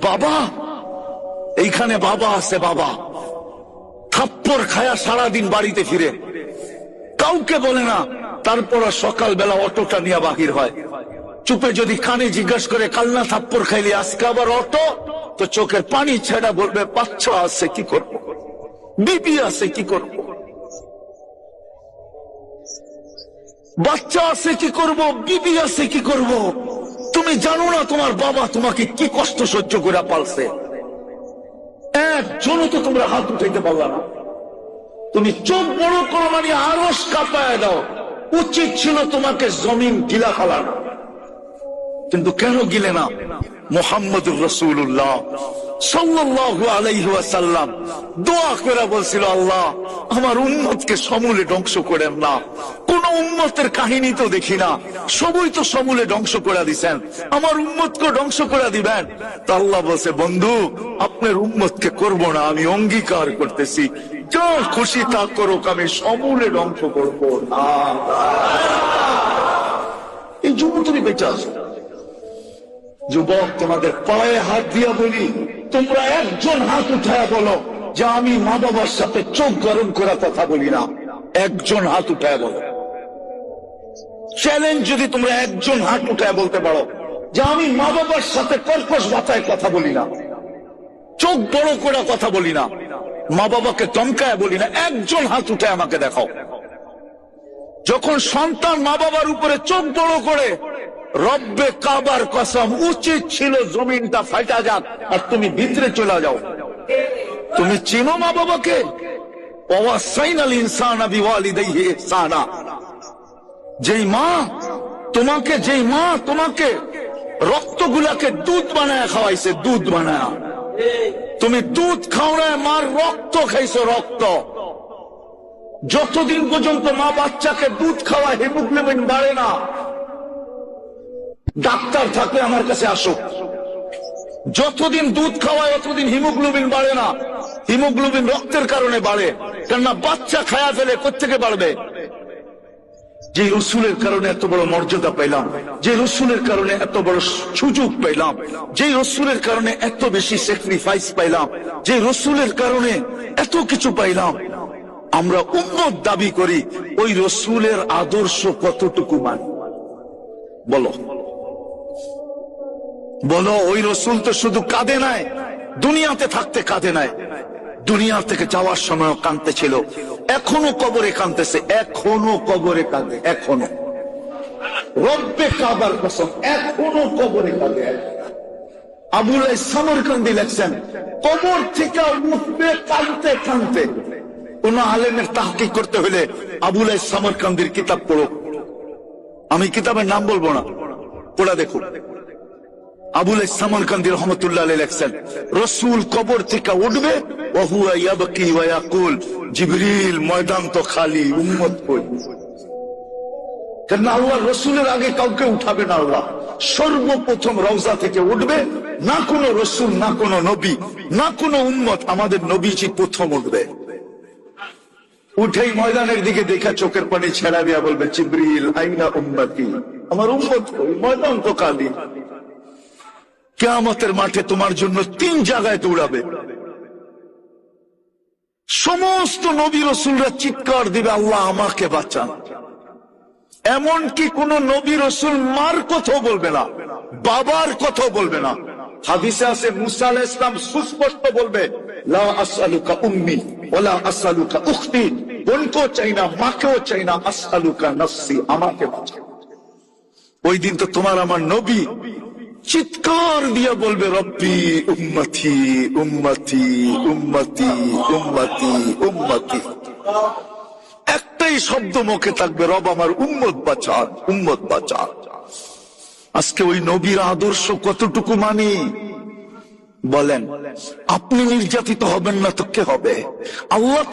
বাবা, এইখানে বাবা আছে, বাবা থাপ্পড় খায়া সারাদিন বাড়িতে ফিরে, কাউকে বলে না। তারপর সকালবেলা অটোটা নিয়ে বাহির হয়, চুপে যদি কানে জিজ্ঞাসা করে কালনা থাপ্পড় খাইলি আজকে আবার অটো, তো চোখের পানি ছেড়া বলবে বাচ্চা আছে কি করবো, বিবি আছে কি করবো, বাচ্চা আছে কি করব, বিবি আছে কি করব। তুমি জানো না তোমার বাবা তোমাকে কি কষ্ট সহ্য করে পালছে। একজনও তো তোমরা হাত উঠাইতে পারলা না। তুমি চোখ বড় করো মানে আরশ কাঁপায় দাও। উচিত ছিল তোমাকে জমিন গিলা ফেলানো, কিন্তু কেন গিলে না? মুহাম্মদুর রাসূলুল্লাহ সাল্লাল্লাহু আলাইহি ওয়াসাল্লাম দোয়া করে বলছিল, আল্লাহ আমার উম্মতকে সমূলে ধ্বংস করেন না। কোন উম্মতের কাহিনী তো দেখি না, সবই তো সমূলে ধ্বংস করে দিছেন, আমার উম্মতকে ধ্বংস করে দিবেন। তা আল্লাহ বলছে, বন্ধু আপনার উম্মতকে করব না, আমি অঙ্গীকার করতেছি, যা খুশি তা করুক, আমি সমূলে ধ্বংস করবো না। এই জন্য তুমি বেঁচে আছো। যুবক, তোমাদের পায়ে হাত দিয়া বলি, তোমরা একজন হাত উঠায় বলো যে আমি মা বাবার সাথে চোখ গরম করে কথা বলি না। একজন হাত উঠায় বলো। চ্যালেঞ্জ যদি তোমরা একজন হাত উঠায় বলতে পারো যে আমি মা বাবার সাথে কর্কশ ভাষায় কথা বলি না, চোখ বড় করে কথা বলি না, মা বাবাকে চমকায় বলি না, একজন হাত উঠায় আমাকে দেখাও। যখন সন্তান মা বাবার উপরে চোখ বড় করে, রব্বে কাবার কসম, উচিত ছিল জমিনটা ফাইটা যাক আর তুমি ভিতরে চলে যাও। তুমি চিনো মা বাবাকে? ওয়াসাইনাল ইনসানা বিওয়ালিদাইহি ইহসানা। যেই মা তোমাকে রক্তগুলাকে দুধ বানায় খাওয়াইছে, দুধ বানায়, তুমি দুধ খাও না, মার রক্ত খাইছো, রক্ত। যতদিন পর্যন্ত মা বাচ্চাকে দুধ খাওয়া হিমোগ্লোবিন বাড়ে না, ডাক্তার থাকলে আমার কাছে আসো, যতদিন দুধ খাওয়ায় ততদিন হিমোগ্লোবিন বাড়ে না। হিমোগ্লোবিন রক্তের কারণে বাড়ে, কেননা বাচ্চা খায়া ফেলে, কোত্থেকে বাড়বে? যে রসুলের কারণে এত বড় মর্যাদা পেলাম, যে রসুলের কারণে এত বড় সুযোগ পেলাম, যে রসুলের কারণে এত বেশি স্যাক্রিফাইস পাইলাম, যে রসুলের কারণে এত কিছু পাইলাম, আমরা উম্মত দাবি করি, ওই রসুলের আদর্শ কতটুকু মানি? বলো বলো। ওই রসুল তো শুধু কাঁদে নাই, দুনিয়াতে থাকতে কাঁদে নাই, দুনিয়া থেকে যাওয়ার সময় কাঁদতে ছিল, এখনো কবরে কাঁদতেছে, এখনো কবরে কাঁদে, এখনো। রব্বে কাবার কসম, এখনো কবরে কাঁদে। আবুল সামরকান্দি লেখছেন, কবর থেকে উঠবে কাঁদতে কাঁদতে। কোন আলেমের তাহকিক করতে হলে আবুল সামরকান্দির কিতাব পড়ো। আমি কিতাবের নাম বলবো না, পড়া দেখো। আবুল সামরকান্দি রহমতুল্লাহ আলাইহি লেখছেন, রসুল কবর থেকে উঠবে, ওয়া হুয়া ইয়াবকি ওয়া ইয়াকুল, জিবরিল ময়দান তো খালি, উম্মত কই? কারণ আল্লাহ রসুলের আগে কাউকে উঠাবে না। আল্লাহ সর্বপ্রথম রওজা থেকে উঠবে, না কোনো রসুল, না কোনো নবী, না কোনো উম্মত, আমাদের নবীজি প্রথম উঠবে। উঠেই ময়দানের দিকে দেখা চোখের পানি ছেড়া দিয়া বলবে, জিবরিল আইনা উম্মতি, আমার উম্মত কই? ময়দান তো খালি। কিয়ামতের মাঠে তোমার জন্য 3 জায়গায় দৌড়াবে। সমস্ত নবী রসুলরা চিৎকার দিবে, আল্লাহ আমাকে বাঁচান। এমনকি কোন নবী রসুল মার কথাও বলবে না, বাবার কথাও বলবে না। হাদিসে আছে, মুসা আলাইহিস সালাম সুস্পষ্ট বলবে, লা আসআলুকা উম্মি ওয়ালা আসআলুকা উখতি, বোনকেও চাই না, মাকেও চাই না, আসআলুকা নাফসি, আমাকে বাঁচাও। ওই দিন তো তোমার আমার নবী চিৎকার দিয়ে বলবে, রব্বি উম্মতি উম্মতি উম্মতি উম্মতি উম্মতি। একটাই শব্দ মুখে থাকবে, রব আমার উম্মত বাঁচান, উম্মত বাঁচান। আজকে ওই নবীর আদর্শ কতটুকু মানি বলেন? আপনি নির্যাতিত হবেন না তো কে হবে? আল্লাহ